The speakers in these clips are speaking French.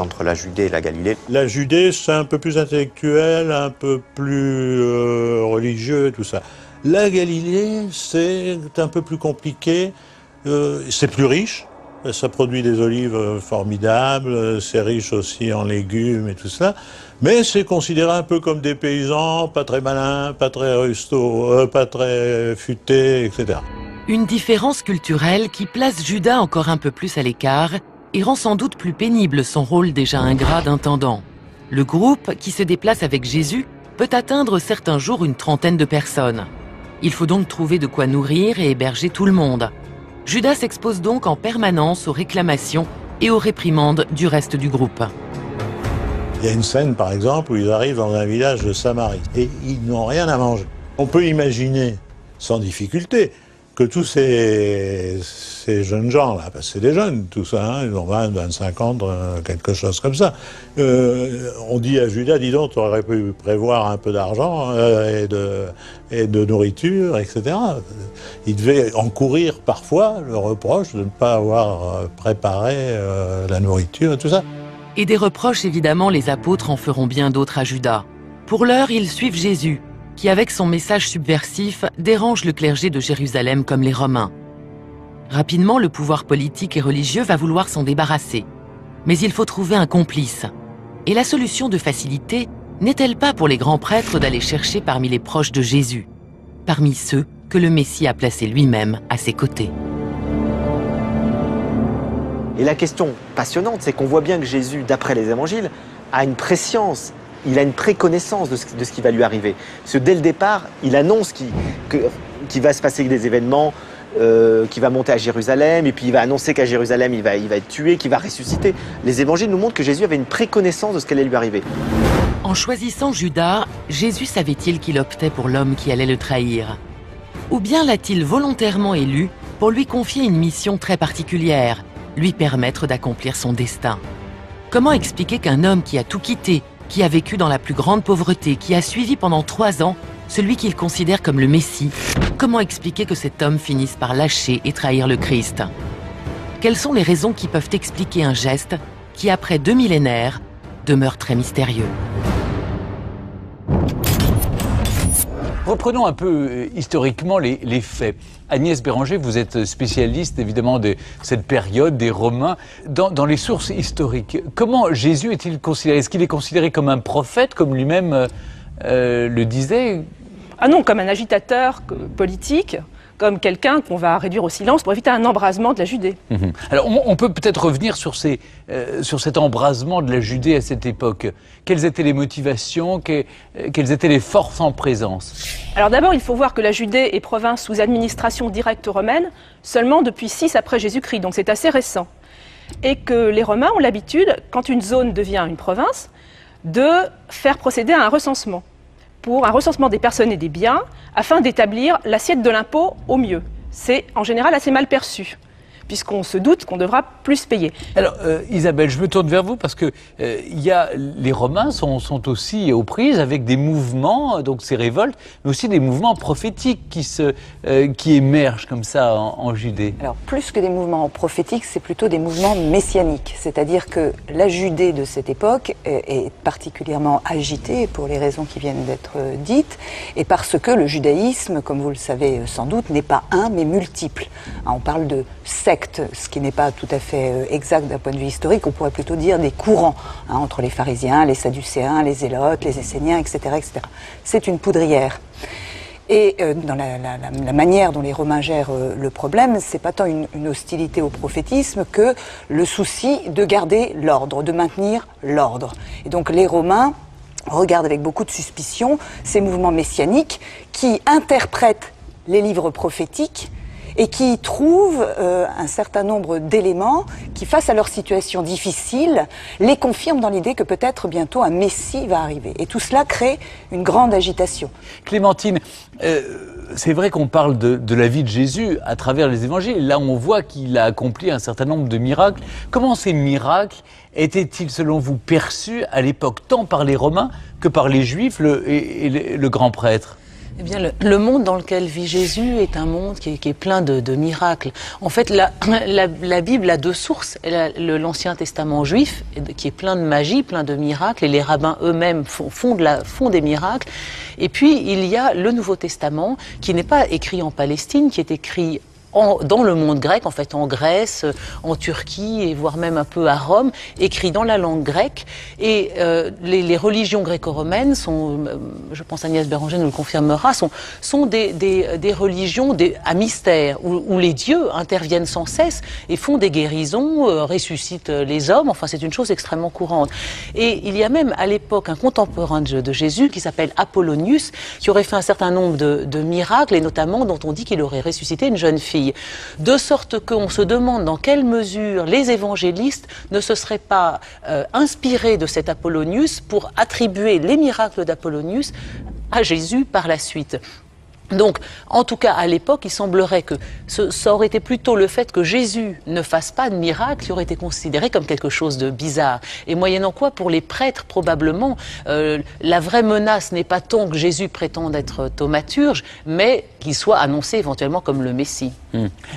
entre la Judée et la Galilée. La Judée, c'est un peu plus intellectuel, un peu plus religieux et tout ça. La Galilée, c'est un peu plus compliqué, c'est plus riche. Ça produit des olives formidables, c'est riche aussi en légumes et tout ça. Mais c'est considéré un peu comme des paysans, pas très malins, pas très rustos, pas très futés, etc. Une différence culturelle qui place Judas encore un peu plus à l'écart et rend sans doute plus pénible son rôle déjà ingrat d'intendant. Le groupe qui se déplace avec Jésus peut atteindre certains jours une trentaine de personnes. Il faut donc trouver de quoi nourrir et héberger tout le monde. Judas s'expose donc en permanence aux réclamations et aux réprimandes du reste du groupe. Il y a une scène, par exemple, où ils arrivent dans un village de Samarie et ils n'ont rien à manger. On peut imaginer, sans difficulté, que tous ces jeunes gens-là, parce que c'est des jeunes, tout ça, hein, ils ont 20, 25 ans, quelque chose comme ça. On dit à Judas, dis donc, tu aurais pu prévoir un peu d'argent et de nourriture, etc. Il devait encourir parfois le reproche de ne pas avoir préparé la nourriture et tout ça. Et des reproches, évidemment, les apôtres en feront bien d'autres à Judas. Pour l'heure, ils suivent Jésus, qui, avec son message subversif, dérange le clergé de Jérusalem comme les Romains. Rapidement, le pouvoir politique et religieux va vouloir s'en débarrasser. Mais il faut trouver un complice. Et la solution de facilité n'est-elle pas pour les grands prêtres d'aller chercher parmi les proches de Jésus, parmi ceux que le Messie a placés lui-même à ses côtés? Et la question passionnante, c'est qu'on voit bien que Jésus, d'après les évangiles, a une préscience, il a une préconnaissance de ce qui va lui arriver. Parce que dès le départ, il annonce qu'il va se passer des événements, qu'il va monter à Jérusalem, et puis il va annoncer qu'à Jérusalem, il va être tué, qu'il va ressusciter. Les évangiles nous montrent que Jésus avait une préconnaissance de ce qui allait lui arriver. En choisissant Judas, Jésus savait-il qu'il optait pour l'homme qui allait le trahir? Ou bien l'a-t-il volontairement élu pour lui confier une mission très particulière, lui permettre d'accomplir son destin? Comment expliquer qu'un homme qui a tout quitté, qui a vécu dans la plus grande pauvreté, qui a suivi pendant 3 ans celui qu'il considère comme le Messie, comment expliquer que cet homme finisse par lâcher et trahir le Christ? Quelles sont les raisons qui peuvent expliquer un geste qui, après 2 millénaires, demeure très mystérieux? Reprenons un peu historiquement les faits. Agnès Béranger, vous êtes spécialiste évidemment de cette période des Romains. Dans les sources historiques, comment Jésus est-il considéré? Est-ce qu'il est considéré comme un prophète, comme lui-même le disait? Ah non, comme un agitateur politique, comme quelqu'un qu'on va réduire au silence pour éviter un embrasement de la Judée. Alors on peut peut-être revenir sur cet embrasement de la Judée à cette époque. Quelles étaient les motivations, quelles étaient les forces en présence? Alors d'abord, il faut voir que la Judée est province sous administration directe romaine seulement depuis 6 après Jésus-Christ, donc c'est assez récent. Et que les Romains ont l'habitude, quand une zone devient une province, de faire procéder à un recensement. Pour un recensement des personnes et des biens, afin d'établir l'assiette de l'impôt au mieux. C'est en général assez mal perçu, puisqu'on se doute qu'on devra plus payer. Alors Isabelle, je me tourne vers vous parce que les Romains sont aussi aux prises avec des mouvements, donc ces révoltes, mais aussi des mouvements prophétiques qui émergent comme ça en Judée. Alors plus que des mouvements prophétiques, c'est plutôt des mouvements messianiques, c'est-à-dire que la Judée de cette époque est particulièrement agitée pour les raisons qui viennent d'être dites, et parce que le judaïsme, comme vous le savez sans doute, n'est pas un mais multiple. On parle de sectes, ce qui n'est pas tout à fait exact d'un point de vue historique, on pourrait plutôt dire des courants, entre les pharisiens, les sadducéens, les zélotes, les esséniens, etc. etc. C'est une poudrière. Et dans la manière dont les Romains gèrent le problème, c'est pas tant une hostilité au prophétisme que le souci de garder l'ordre, de maintenir l'ordre. Et donc les Romains regardent avec beaucoup de suspicion ces mouvements messianiques qui interprètent les livres prophétiques et qui trouvent un certain nombre d'éléments qui, face à leur situation difficile, les confirment dans l'idée que peut-être bientôt un Messie va arriver. Et tout cela crée une grande agitation. Clémentine, c'est vrai qu'on parle de la vie de Jésus à travers les évangiles. Là, on voit qu'il a accompli un certain nombre de miracles. Comment ces miracles étaient-ils, selon vous, perçus à l'époque, tant par les Romains que par les Juifs et le grand prêtre? Eh bien, le monde dans lequel vit Jésus est un monde qui est plein de miracles. En fait, la Bible a deux sources. L'Ancien Testament juif, qui est plein de magie, plein de miracles, et les rabbins eux-mêmes font des miracles. Et puis, il y a le Nouveau Testament, qui n'est pas écrit en Palestine, qui est écrit dans le monde grec, en fait en Grèce, en Turquie et voire même un peu à Rome, écrit dans la langue grecque. Et les religions gréco-romaines sont, je pense Agnès Béranger nous le confirmera, sont des religions à mystère, où les dieux interviennent sans cesse et font des guérisons, ressuscitent les hommes. Enfin, c'est une chose extrêmement courante. Et il y a même à l'époque un contemporain de Jésus qui s'appelle Apollonius, qui aurait fait un certain nombre de miracles, et notamment dont on dit qu'il aurait ressuscité une jeune fille. De sorte qu'on se demande dans quelle mesure les évangélistes ne se seraient pas inspirés de cet Apollonius pour attribuer les miracles d'Apollonius à Jésus par la suite. Donc, en tout cas, à l'époque, il semblerait que ça aurait été plutôt le fait que Jésus ne fasse pas de miracle qui aurait été considéré comme quelque chose de bizarre. Et moyennant quoi, pour les prêtres, probablement, la vraie menace n'est pas tant que Jésus prétende être thaumaturge, mais qu'il soit annoncé éventuellement comme le Messie.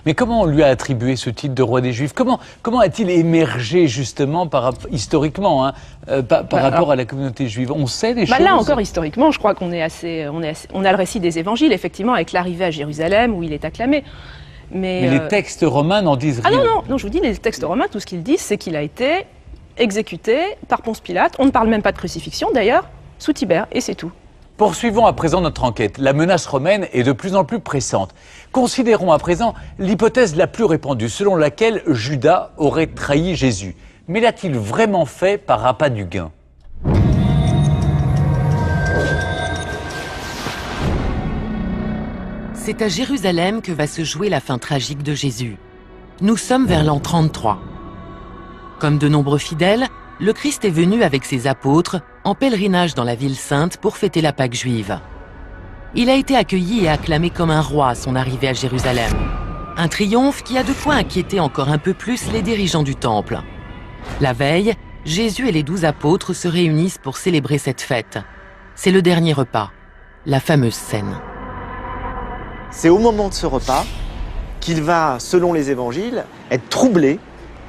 Mais comment on lui a attribué ce titre de roi des Juifs? Comment a-t-il émergé justement historiquement par rapport à la communauté juive? On sait des choses? Là encore, historiquement, je crois qu'on on a le récit des évangiles, effectivement, avec l'arrivée à Jérusalem où il est acclamé. Mais les textes romains n'en disent rien. Non, je vous dis, les textes romains, tout ce qu'ils disent, c'est qu'il a été exécuté par Ponce Pilate. On ne parle même pas de crucifixion, d'ailleurs, sous Tibère, et c'est tout. Poursuivons à présent notre enquête. La menace romaine est de plus en plus pressante. Considérons à présent l'hypothèse la plus répandue, selon laquelle Judas aurait trahi Jésus. Mais l'a-t-il vraiment fait par appât du gain? C'est à Jérusalem que va se jouer la fin tragique de Jésus. Nous sommes vers l'an 33. Comme de nombreux fidèles, le Christ est venu avec ses apôtres en pèlerinage dans la ville sainte pour fêter la Pâque juive. Il a été accueilli et acclamé comme un roi à son arrivée à Jérusalem. Un triomphe qui a de quoi inquiéter encore un peu plus les dirigeants du temple. La veille, Jésus et les 12 apôtres se réunissent pour célébrer cette fête. C'est le dernier repas, la fameuse scène. C'est au moment de ce repas qu'il va, selon les évangiles, être troublé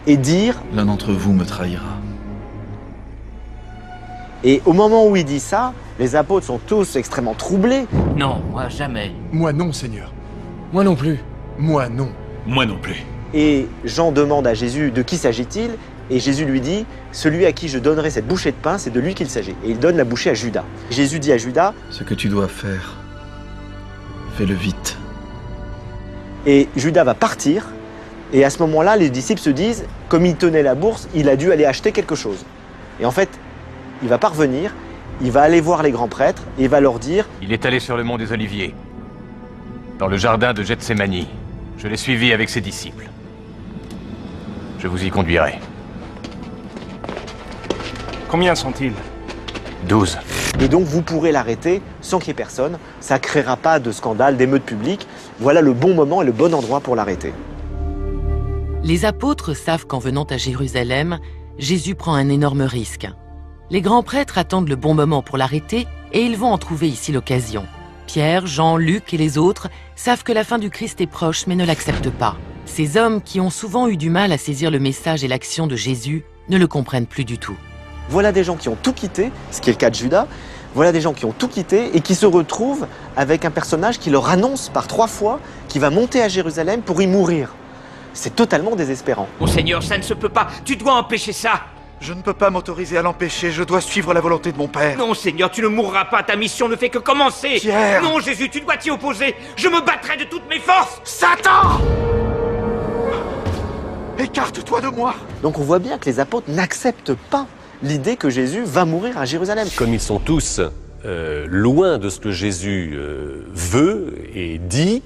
et dire « L'un d'entre vous me trahira ». Et au moment où il dit ça, les apôtres sont tous extrêmement troublés. Non, moi jamais. Moi non, Seigneur. Moi non plus. Moi non. Moi non plus. Et Jean demande à Jésus de qui s'agit-il, et Jésus lui dit « Celui à qui je donnerai cette bouchée de pain, c'est de lui qu'il s'agit ». Et il donne la bouchée à Judas. Jésus dit à Judas « Ce que tu dois faire, fais-le vite. » Et Judas va partir, et à ce moment-là, les disciples se disent « Comme il tenait la bourse, il a dû aller acheter quelque chose ». Et en fait, il va pas revenir, il va aller voir les grands prêtres, et il va leur dire « Il est allé sur le mont des Oliviers, dans le jardin de Gethsémani. Je l'ai suivi avec ses disciples. Je vous y conduirai. » Combien sont-ils? 12. Et donc vous pourrez l'arrêter sans qu'il y ait personne. Ça ne créera pas de scandale, d'émeute publique. Voilà le bon moment et le bon endroit pour l'arrêter. Les apôtres savent qu'en venant à Jérusalem, Jésus prend un énorme risque. Les grands prêtres attendent le bon moment pour l'arrêter et ils vont en trouver ici l'occasion. Pierre, Jean, Luc et les autres savent que la fin du Christ est proche mais ne l'acceptent pas. Ces hommes qui ont souvent eu du mal à saisir le message et l'action de Jésus ne le comprennent plus du tout. Voilà des gens qui ont tout quitté, ce qui est le cas de Judas. Voilà des gens qui ont tout quitté et qui se retrouvent avec un personnage qui leur annonce par 3 fois qu'il va monter à Jérusalem pour y mourir. C'est totalement désespérant. Mon Seigneur, ça ne se peut pas. Tu dois empêcher ça. Je ne peux pas m'autoriser à l'empêcher, je dois suivre la volonté de mon père. Non, Seigneur, tu ne mourras pas. Ta mission ne fait que commencer. Pierre! Non, Jésus, tu dois t'y opposer. Je me battrai de toutes mes forces. Satan! Écarte-toi de moi! Donc on voit bien que les apôtres n'acceptent pas l'idée que Jésus va mourir à Jérusalem. Comme ils sont tous loin de ce que Jésus veut et dit,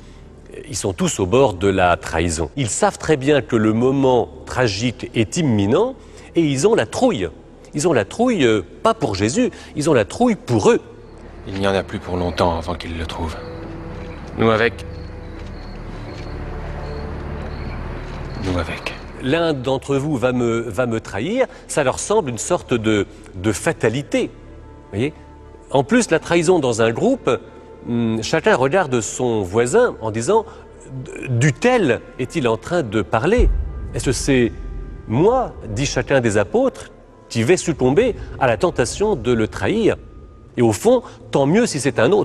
ils sont tous au bord de la trahison. Ils savent très bien que le moment tragique est imminent et ils ont la trouille. Ils ont la trouille, pas pour Jésus, ils ont la trouille pour eux. Il n'y en a plus pour longtemps avant qu'ils le trouvent. Nous avec. Nous avec. L'un d'entre vous va me trahir, ça leur semble une sorte de fatalité. Vous voyez ? En plus, la trahison dans un groupe, chacun regarde son voisin en disant « duquel est-il en train de parler? Est-ce que c'est moi, dit chacun des apôtres, qui vais succomber à la tentation de le trahir? Et au fond, tant mieux si c'est un autre. »